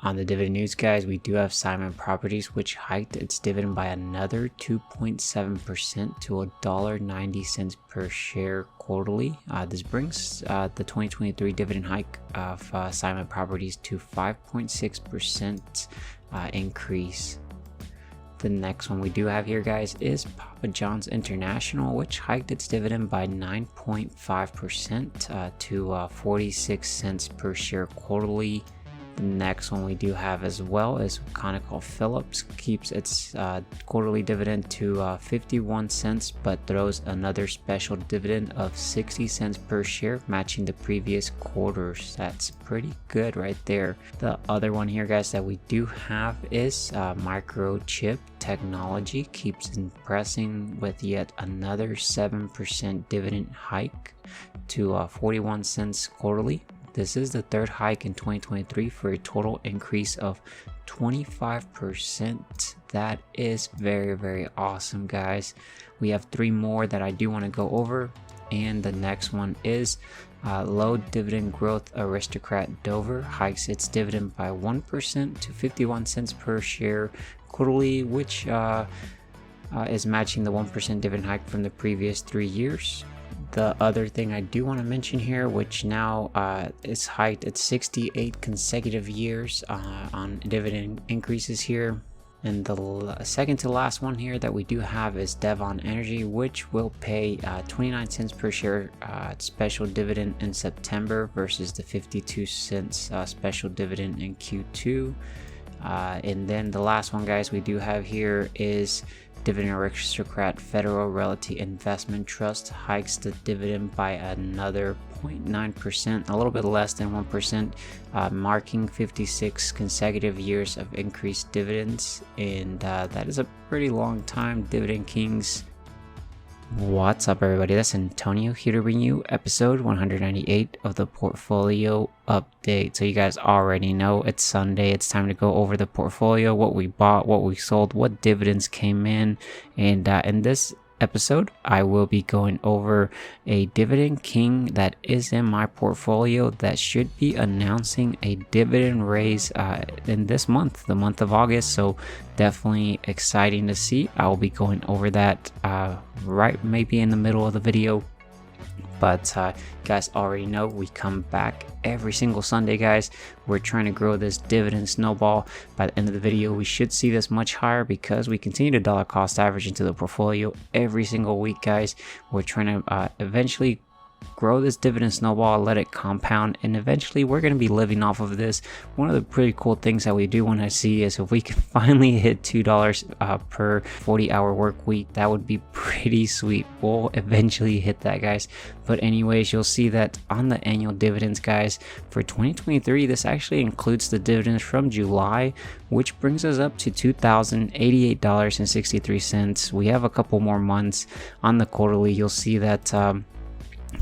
On the dividend news, guys, we do have Simon Properties, which hiked its dividend by another 2.7% to $1.90 per share quarterly. This brings the 2023 dividend hike of Simon Properties to 5.6% increase. The next one we do have here, guys, is Papa John's International, which hiked its dividend by 9.5% to 46 cents per share quarterly. The next one we do have as well is ConocoPhillips keeps its quarterly dividend to 51 cents, but throws another special dividend of 60 cents per share, matching the previous quarters. That's pretty good right there. The other one here, guys, that we do have is Microchip Technology keeps impressing with yet another 7% dividend hike to 41 cents quarterly. This is the third hike in 2023 for a total increase of 25%. That is very, very awesome, guys. We have three more that I do want to go over. And the next one is low dividend growth aristocrat Dover hikes its dividend by 1% to 51 cents per share quarterly, which is matching the 1% dividend hike from the previous 3 years. The other thing I do want to mention here, which now is hiked at 68 consecutive years on dividend increases here. And the second to last one here that we do have is Devon Energy, which will pay 29 cents per share special dividend in September versus the 52 cents special dividend in Q2. And then the last one, guys, we do have here is Dividend Aristocrat Federal Realty Investment Trust hikes the dividend by another 0.9%, a little bit less than 1%, marking 56 consecutive years of increased dividends. And that is a pretty long time, Dividend Kings. What's up, everybody? That's Antonio here to bring you episode 198 of the portfolio update. So you guys already know it's Sunday. It's time to go over the portfolio, what we bought, what we sold, what dividends came in. And in this episode, I will be going over a Dividend King that is in my portfolio that should be announcing a dividend raise in this month, the month of August. So definitely exciting to see. I will be going over that right maybe in the middle of the video. But you guys already know we come back every single Sunday, guys. We're trying to grow this dividend snowball. By the end of the video, we should see this much higher because we continue to dollar cost average into the portfolio every single week, guys. We're trying to eventually grow this dividend snowball, let it compound, and eventually we're going to be living off of this. One of the pretty cool things that we do want to see is if we can finally hit $2 per 40-hour work week. That would be pretty sweet. We'll eventually hit that, guys. But anyways, you'll see that on the annual dividends, guys, for 2023, this actually includes the dividends from July, which brings us up to $2,088.63. We have a couple more months. On the quarterly, you'll see that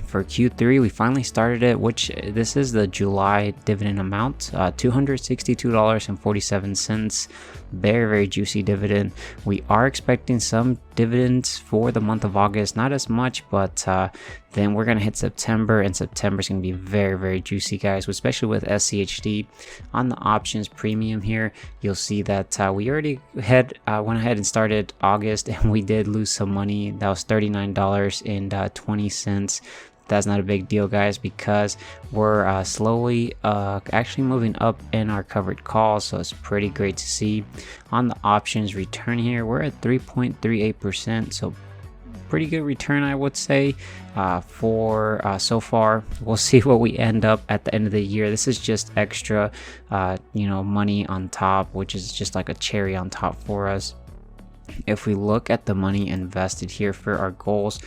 for Q3 we finally started it, which this is the July dividend amount, $262.47. Very juicy dividend. We are expecting some dividends for the month of August, not as much, but then we're gonna hit September, and September is gonna be very juicy, guys, especially with SCHD. On the options premium here, you'll see that we already went ahead and started August, and we did lose some money. That was $39.20. That's not a big deal, guys, because we're slowly actually moving up in our covered calls, so it's pretty great to see. On the options return here, we're at 3.38%, so pretty good return, I would say, for so far. We'll see what we end up at the end of the year. This is just extra money on top, which is just like a cherry on top for us. If we look at the money invested here for our goals,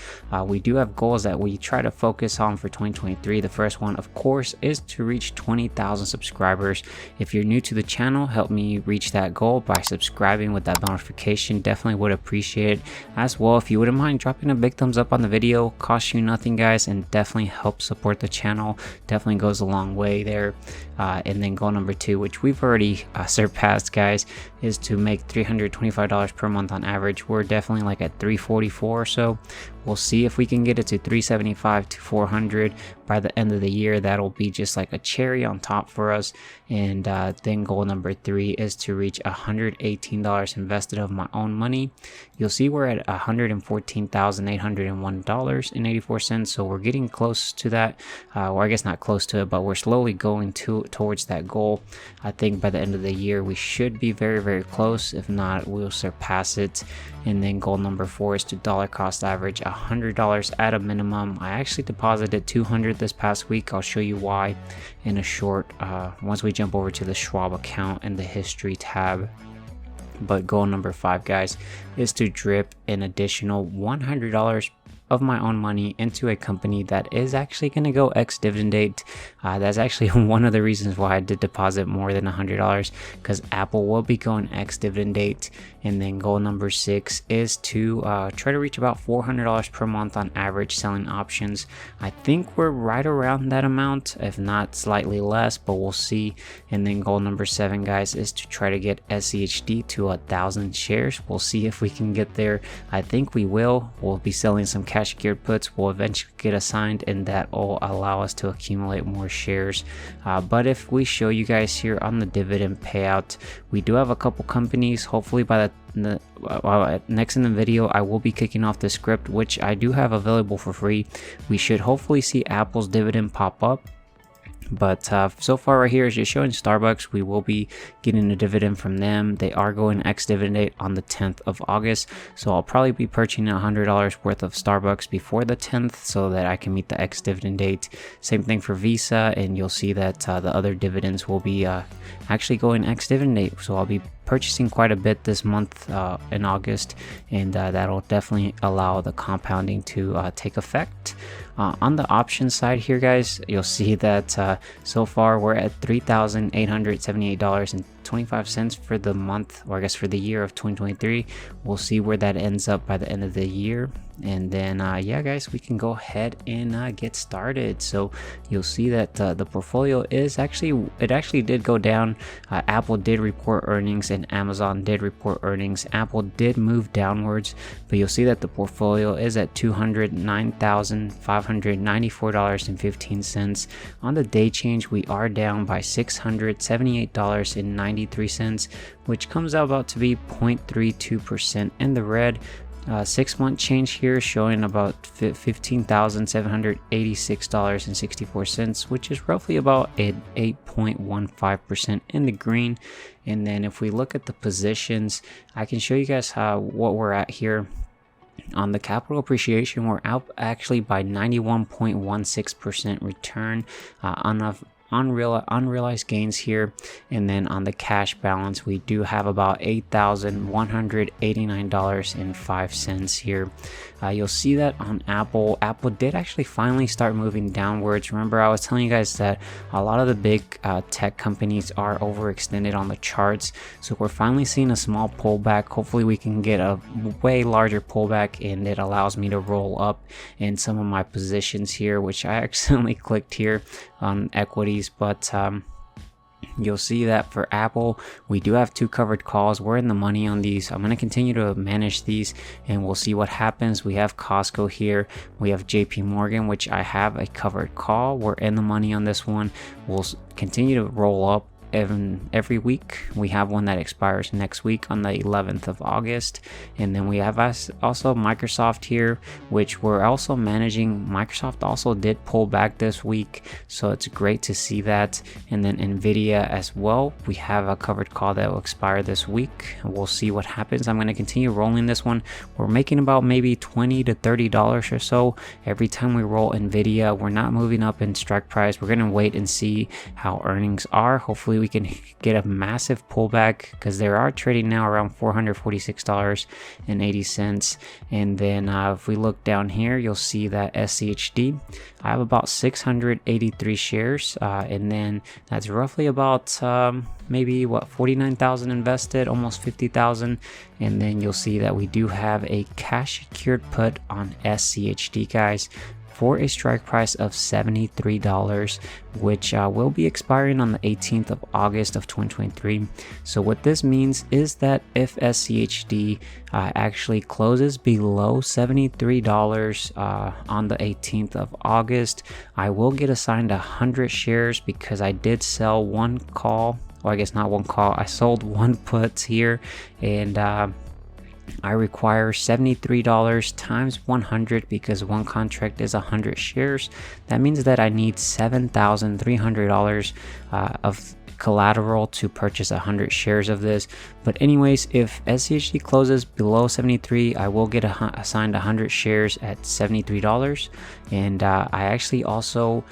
we do have goals that we try to focus on for 2023. The first one, of course, is to reach 20,000 subscribers. If you're new to the channel, help me reach that goal by subscribing with that notification. Definitely would appreciate it. As well, if you wouldn't mind dropping a big thumbs up on the video, costs you nothing, guys, and definitely help support the channel. Definitely goes a long way there. And then goal number 2, which we've already surpassed, guys, is to make $325 per month on average. We're definitely like at $344 or so. We'll see if we can get it to 375 to 400 by the end of the year. That'll be just like a cherry on top for us. And then goal number 3 is to reach $118 invested of my own money. You'll see we're at $114,801.84. So we're getting close to that. Or I guess not close to it, but we're slowly going towards that goal. I think by the end of the year we should be very, very close. If not, we'll surpass it. And then goal number 4 is to dollar cost average $100 at a minimum. I actually deposited $200 this past week. I'll show you why in a short once we jump over to the Schwab account and the history tab. But goal number 5, guys, is to drip an additional $100 of my own money into a company that is actually going to go ex dividend date. That's actually one of the reasons why I did deposit more than $100, because Apple will be going ex dividend date. And then goal number 6 is to try to reach about $400 per month on average selling options. I think we're right around that amount, if not slightly less, but we'll see. And then goal number 7, guys, is to try to get SCHD to 1,000 shares. We'll see if we can get there. I think we will. We'll be selling some cash secured puts. Will eventually get assigned, and that will allow us to accumulate more shares. But if we show you guys here on the dividend payout, we do have a couple companies. Hopefully by next in the video I will be kicking off the script, which I do have available for free. We should hopefully see Apple's dividend pop up. But so far right here is just showing Starbucks. We will be getting a dividend from them. They are going ex-dividend date on the 10th of August. So I'll probably be purchasing $100 worth of Starbucks before the 10th so that I can meet the ex-dividend date. Same thing for Visa, and you'll see that the other dividends will be actually going ex-dividend date. So I'll be purchasing quite a bit this month in August, and that'll definitely allow the compounding to take effect. On the option side here, guys, you'll see that so far we're at $3,878.25 for the month, or I guess for the year of 2023. We'll see where that ends up by the end of the year. And then yeah, guys, we can go ahead and get started. So you'll see that the portfolio is actually did go down. Apple did report earnings and Amazon did report earnings. Apple did move downwards, but you'll see that the portfolio is at $209,594.15. On the day change, we are down by $678.93, which comes out about to be 0.32% in the red. 6-month change here showing about $15,786.64, which is roughly about an 8.15% in the green. And then if we look at the positions, I can show you guys what we're at here. On the capital appreciation, we're out actually by 91.16% return on unrealized gains here. And then on the cash balance, we do have about $8,189.05 here. You'll see that on Apple did actually finally start moving downwards. Remember, I was telling you guys that a lot of the big tech companies are overextended on the charts, so we're finally seeing a small pullback. Hopefully we can get a way larger pullback, and it allows me to roll up in some of my positions here, which I accidentally clicked here on equities. But you'll see that for Apple, we do have 2 covered calls. We're in the money on these. I'm going to continue to manage these, and we'll see what happens. We have Costco here. We have JP Morgan, which I have a covered call. We're in the money on this one. We'll continue to roll up every week. We have one that expires next week on the 11th of August. And then we have also Microsoft here, which we're also managing. Microsoft also did pull back this week, so it's great to see that. And then Nvidia as well, we have a covered call that will expire this week. We'll see what happens. I'm going to continue rolling this one. We're making about maybe $20 to $30 or so every time we roll Nvidia. We're not moving up in strike price. We're going to wait and see how earnings are. Hopefully we can get a massive pullback, because they are trading now around $446.80. And then if we look down here, you'll see that SCHD, I have about 683 shares, and then that's roughly about maybe 49,000 invested, almost 50,000. And then you'll see that we do have a cash secured put on SCHD, guys, for a strike price of $73, which will be expiring on the 18th of August of 2023. So what this means is that if SCHD actually closes below $73 on the 18th of August, I will get assigned 100 shares because I did sell one call. Well, I guess not one call. I sold one put here, and I require $73 times 100 because one contract is 100 shares. That means that I need $7,300 of collateral to purchase 100 shares of this. But anyways, if SCHD closes below 73, I will get assigned 100 shares at $73. And I actually also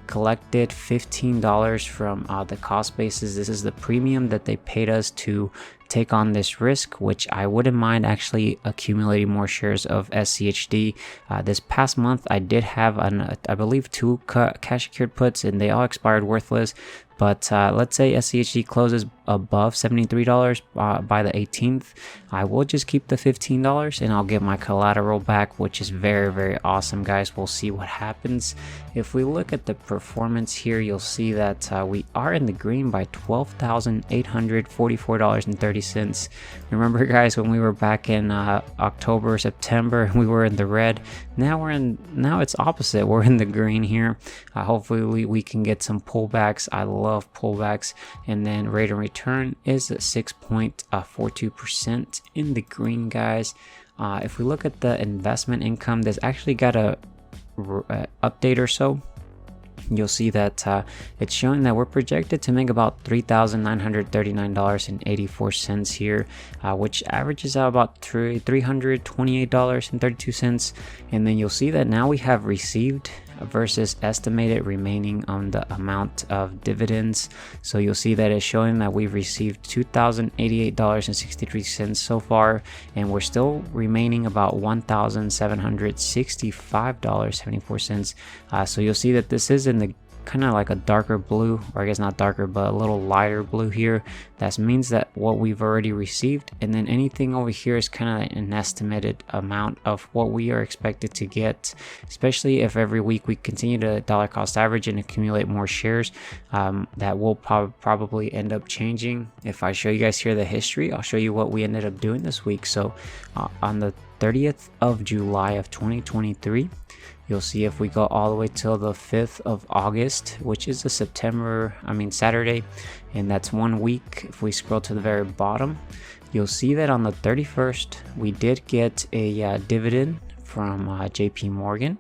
collected $15 from the cost basis. This is the premium that they paid us to take on this risk, which I wouldn't mind actually accumulating more shares of SCHD. This past month I did have I believe 2 cash secured puts, and they all expired worthless. But let's say SCHD closes above $73 by the 18th, I will just keep the $15 and I'll get my collateral back, which is very, very awesome, guys. We'll see what happens. If we look at the performance here, you'll see that we are in the green by $12,844.30. Remember, guys, when we were back in October, September, we were in the red. Now it's opposite. We're in the green here. Hopefully we can get some pullbacks. I love pullbacks. And then rate of return is at 6.42% in the green, guys. If we look at the investment income, there's actually got a update or so. You'll see that it's showing that we're projected to make about $3,939.84 here, which averages out about $328.32. And then you'll see that now we have received versus estimated remaining on the amount of dividends. So you'll see that it's showing that we've received $2,088.63 so far, and we're still remaining about $1,765.74. So you'll see that this is in the kind of like a darker blue, or I guess not darker, but a little lighter blue here. That means that what we've already received, and then anything over here is kind of an estimated amount of what we are expected to get, especially if every week we continue to dollar cost average and accumulate more shares. That will probably end up changing. If I show you guys here the history, I'll show you what we ended up doing this week. So on the 30th of July of 2023, you'll see if we go all the way till the 5th of August, which is a Saturday, and that's 1 week. If we scroll to the very bottom, you'll see that on the 31st, we did get a dividend from JP Morgan,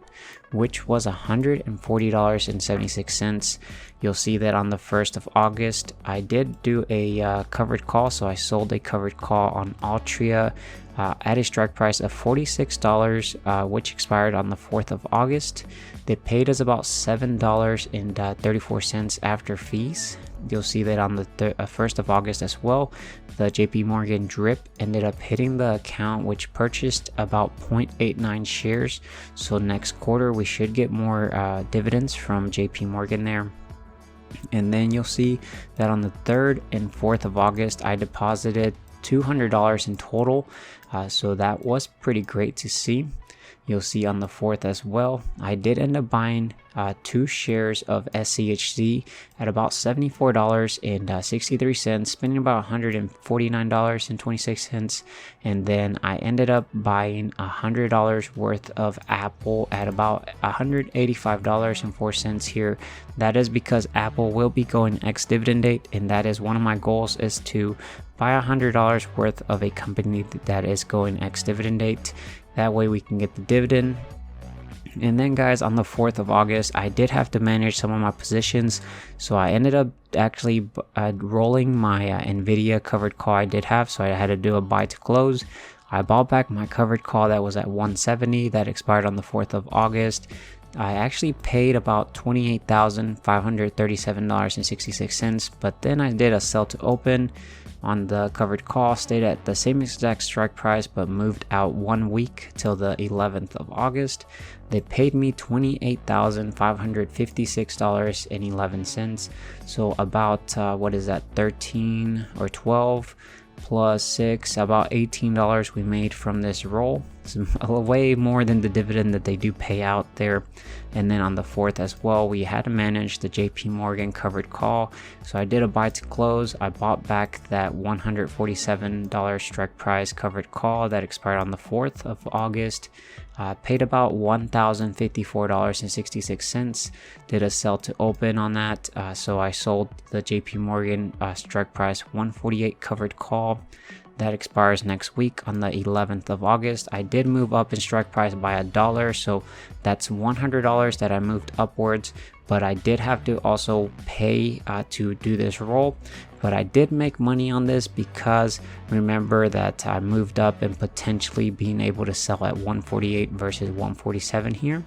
which was $140.76. You'll see that on the 1st of August, I did do a covered call. So I sold a covered call on Altria at a strike price of $46, which expired on the 4th of August. They paid us about $7.34 after fees. You'll see that on the 1st of August as well, the JP Morgan drip ended up hitting the account, which purchased about 0.89 shares. So next quarter we should get more dividends from JP Morgan there. And then you'll see that on the 3rd and 4th of August, I deposited $200 in total. So that was pretty great to see. You'll see on the 4th as well, I did end up buying 2 shares of SCHD at about $74.63, spending about $149.26. And then I ended up buying $100 worth of Apple at about $185.04 here. That is because Apple will be going ex-dividend date, and that is one of my goals, is to buy $100 worth of a company that is going ex-dividend date. That way we can get the dividend. And then, guys, on the 4th of August, I did have to manage some of my positions. So I ended up actually rolling my Nvidia covered call I did have. So I had to do a buy to close. I bought back my covered call that was at 170 that expired on the 4th of August. I actually paid about $28,537.66, but then I did a sell to open on the covered call, stayed at the same exact strike price, but moved out 1 week till the 11th of August. They paid me $28,556.11. So about, what is that, 13 or 12 plus 6, about $18 we made from this roll. It's way more than the dividend that they do pay out there. And then on the 4th as well, we had to manage the JP Morgan covered call. So I did a buy to close. I bought back that $147 strike price covered call that expired on the 4th of August. Paid about $1,054.66. Did a sell to open on that. So I sold the JP Morgan strike price 148 covered call. That expires next week on the 11th of August. I did move up in strike price by $1, so that's $100 that I moved upwards, but I did have to also pay to do this roll. But I did make money on this because remember that I moved up and potentially being able to sell at 148 versus 147 here.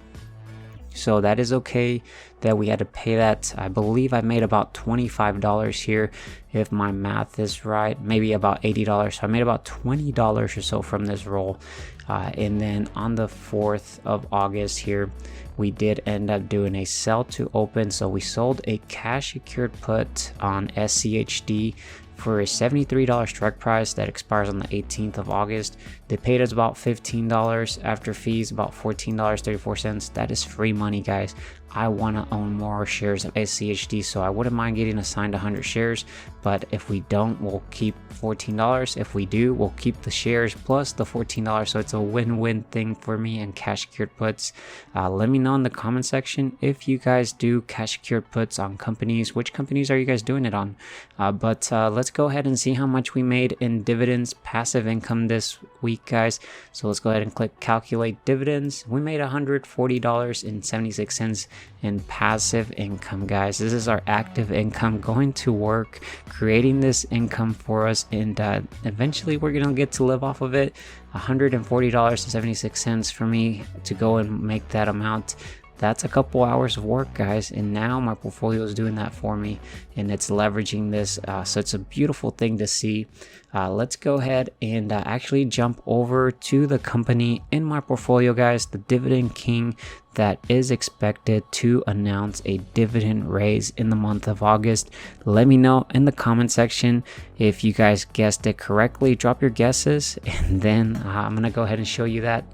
So that is okay that we had to pay that. I believe I made about $25 here if my math is right, maybe about $80. So I made about $20 or so from this roll. And then on the 4th of August here, we did end up doing a sell to open. So we sold a cash secured put on SCHD for a $73 strike price that expires on the 18th of August. They paid us about $15 after fees, about $14.34. That is free money, guys. I want to own more shares of SCHD, so I wouldn't mind getting assigned 100 shares. But if we don't, we'll keep $14. If we do, we'll keep the shares plus the $14. So it's a win-win thing for me and cash secured puts. Let me know in the comment section if you guys do cash secured puts on companies. Which companies are you guys doing it on? But let's go ahead and see how much we made in dividends, passive income this week, guys. So let's go ahead and click calculate dividends. We made $140.76 in passive income, guys. This is our active income going to work, creating this income for us, and eventually we're gonna get to live off of it. $140.76 for me to go and make that amount. That's a couple hours of work, guys, and now my portfolio is doing that for me, and it's leveraging this, so it's a beautiful thing to see. Let's go ahead and actually jump over to the company in my portfolio, guys, the Dividend King, that is expected to announce a dividend raise in the month of August. Let me know in the comment section if you guys guessed it correctly. Drop your guesses, and then I'm gonna go ahead and show you that,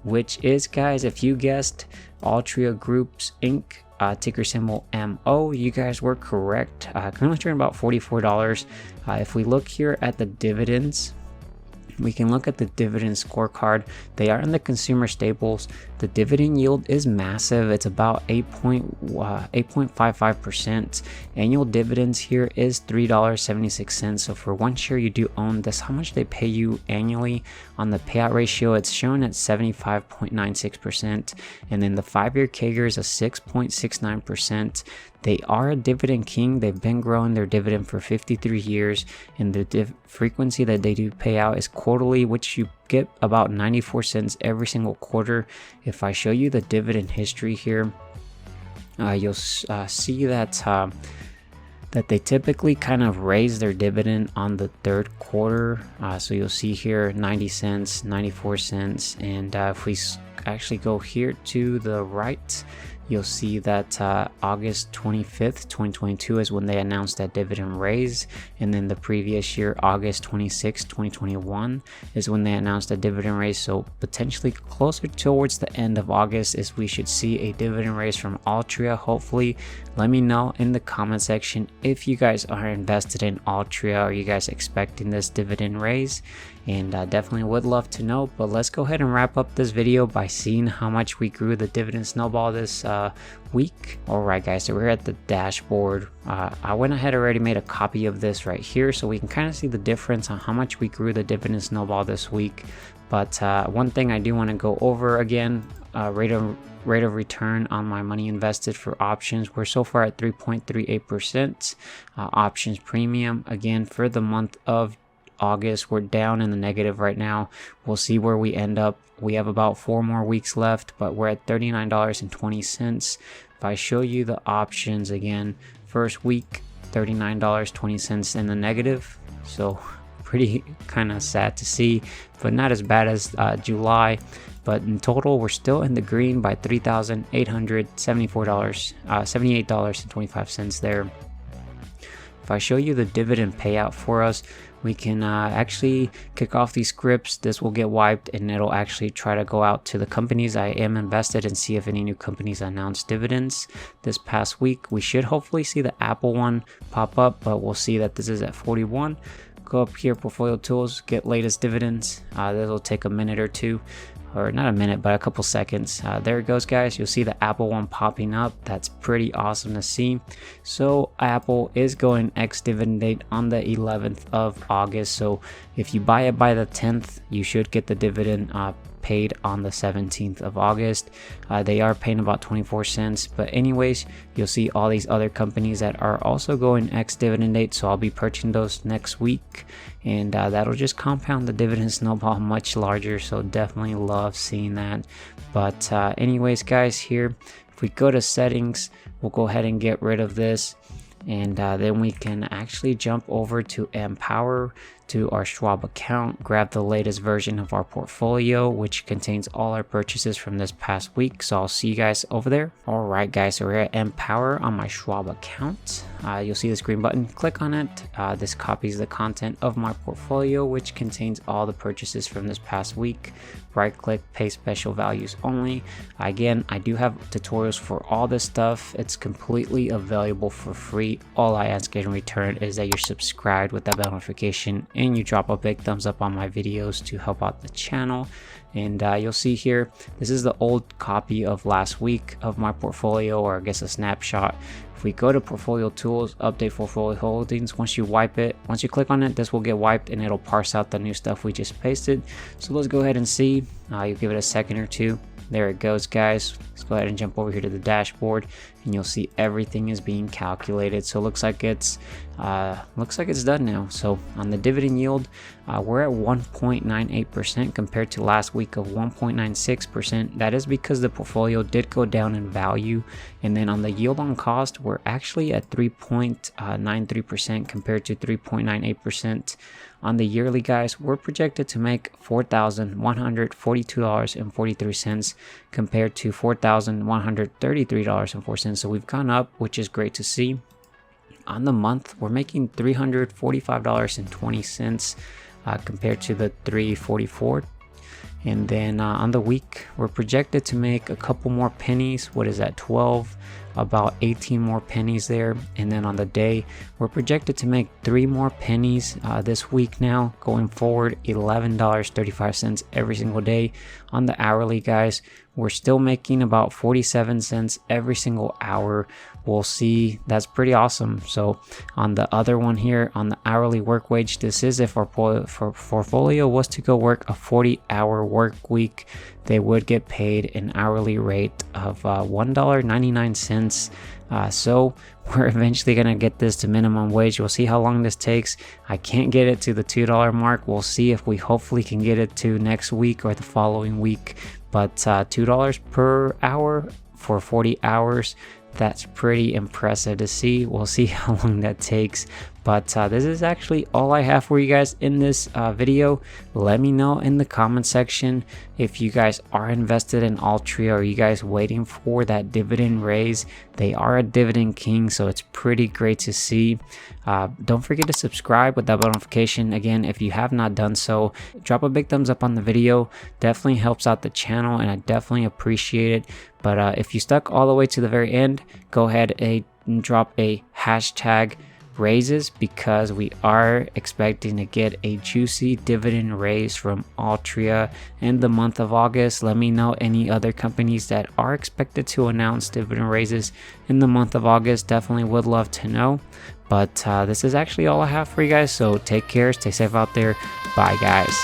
which is, guys, if you guessed Altria Groups Inc., ticker symbol MO, you guys were correct. Currently trading about $44. If we look here at the dividends, we can look at the dividend scorecard. They are in the consumer staples. The dividend yield is massive. It's about 8.55%. Annual dividends here is $3.76. So for one share you do own, that's how much they pay you annually. On the payout ratio, it's shown at 75.96%. And then the 5-year CAGR is a 6.69%. They are a dividend king. They've been growing their dividend for 53 years, and the frequency that they do pay out is quarterly, which you get about 94 cents every single quarter. If I show you the dividend history here, you'll see that that they typically kind of raise their dividend on the 3rd quarter. So you'll see here 90 cents, 94 cents, and if we actually go here to the right, you'll see that August 25th, 2022 is when they announced that dividend raise. And then the previous year, August 26th, 2021 is when they announced a dividend raise. So potentially closer towards the end of August is we should see a dividend raise from Altria, hopefully. Let me know in the comment section if you guys are invested in Altria. Are you guys expecting this dividend raise? And definitely would love to know. But let's go ahead and wrap up this video by seeing how much we grew the Dividend Snowball this week. Alright, guys, so we're at the dashboard. I went ahead and already made a copy of this right here, so we can kind of see the difference on how much we grew the Dividend Snowball this week. But one thing I do want to go over again, rate of return on my money invested for options. We're so far at 3.38%. Options premium, again, for the month of August, we're down in the negative right now. We'll see where we end up. We have about 4 more weeks left, but we're at $39.20. If I show you the options again, first week, $39.20 in the negative. So pretty kind of sad to see, but not as bad as July. But in total, we're still in the green by $3,874, $78.25 there. If I show you the dividend payout for us, we can actually kick off these scripts. This will get wiped and it'll actually try to go out to the companies I am invested and see if any new companies announced dividends this past week. We should hopefully see the Apple one pop up, but we'll see that this is at 41. Go up here, portfolio tools, get latest dividends. This will take a minute or two, or not a minute, but a couple seconds. There it goes, guys. You'll see the Apple one popping up. That's pretty awesome to see. So Apple is going ex-dividend date on the 11th of August. So if you buy it by the 10th, you should get the dividend paid on the 17th of August. They are paying about 24 cents, but anyways, you'll see all these other companies that are also going ex-dividend date, so I'll be purchasing those next week, and that'll just compound the dividend snowball much larger. So definitely love seeing that. But anyways, guys, here if we go to settings, we'll go ahead and get rid of this, and then we can actually jump over to Empower, to our Schwab account, grab the latest version of our portfolio, which contains all our purchases from this past week. So I'll see you guys over there. All right, guys, so we're at Empower on my Schwab account. You'll see this green button, click on it. This copies the content of my portfolio, which contains all the purchases from this past week. Right click, pay special values only. Again, I do have tutorials for all this stuff. It's completely available for free. All I ask in return is that you're subscribed with that bell notification and you drop a big thumbs up on my videos to help out the channel. And you'll see here, this is the old copy of last week of my portfolio, or I guess a snapshot. If we go to portfolio tools, update portfolio holdings, once you click on it, this will get wiped and it'll parse out the new stuff we just pasted. So let's go ahead and see. You give it a second or two. There it goes, guys. Let's go ahead and jump over here to the dashboard, and you'll see everything is being calculated. So it looks like it's done now. So on the dividend yield, we're at 1.98% compared to last week of 1.96%. That is because the portfolio did go down in value. And then on the yield on cost, we're actually at 3.93% compared to 3.98%. On the yearly, guys, we're projected to make $4,142.43 compared to $4,133.04. So we've gone up, which is great to see. On the month, we're making $345.20 compared to the $344. And then on the week, we're projected to make a couple more pennies. What is that? 12, about 18 more pennies there. And then on the day, we're projected to make 3 more pennies this week now. Going forward, $11.35 every single day. On the hourly, guys, we're still making about 47 cents every single hour. We'll see. That's pretty awesome. So on the other one here, on the hourly work wage, this is if our portfolio was to go work a 40-hour work week, they would get paid an hourly rate of $1.99. So we're eventually going to get this to minimum wage. We'll see how long this takes. I can't get it to the $2 mark. We'll see if we hopefully can get it to next week or the following week. But $2 per hour for 40 hours, that's pretty impressive to see. We'll see how long that takes. But this is actually all I have for you guys in this video. Let me know in the comment section if you guys are invested in Altria, or are you guys waiting for that dividend raise. They are a dividend king, so it's pretty great to see. Don't forget to subscribe with that bell notification. Again, if you have not done so, drop a big thumbs up on the video. Definitely helps out the channel, and I definitely appreciate it. But if you stuck all the way to the very end, go ahead and drop a hashtag raises, because we are expecting to get a juicy dividend raise from Altria in the month of August. Let me know any other companies that are expected to announce dividend raises in the month of August. Definitely would love to know. But this is actually all I have for you guys, so take care, stay safe out there. Bye, guys.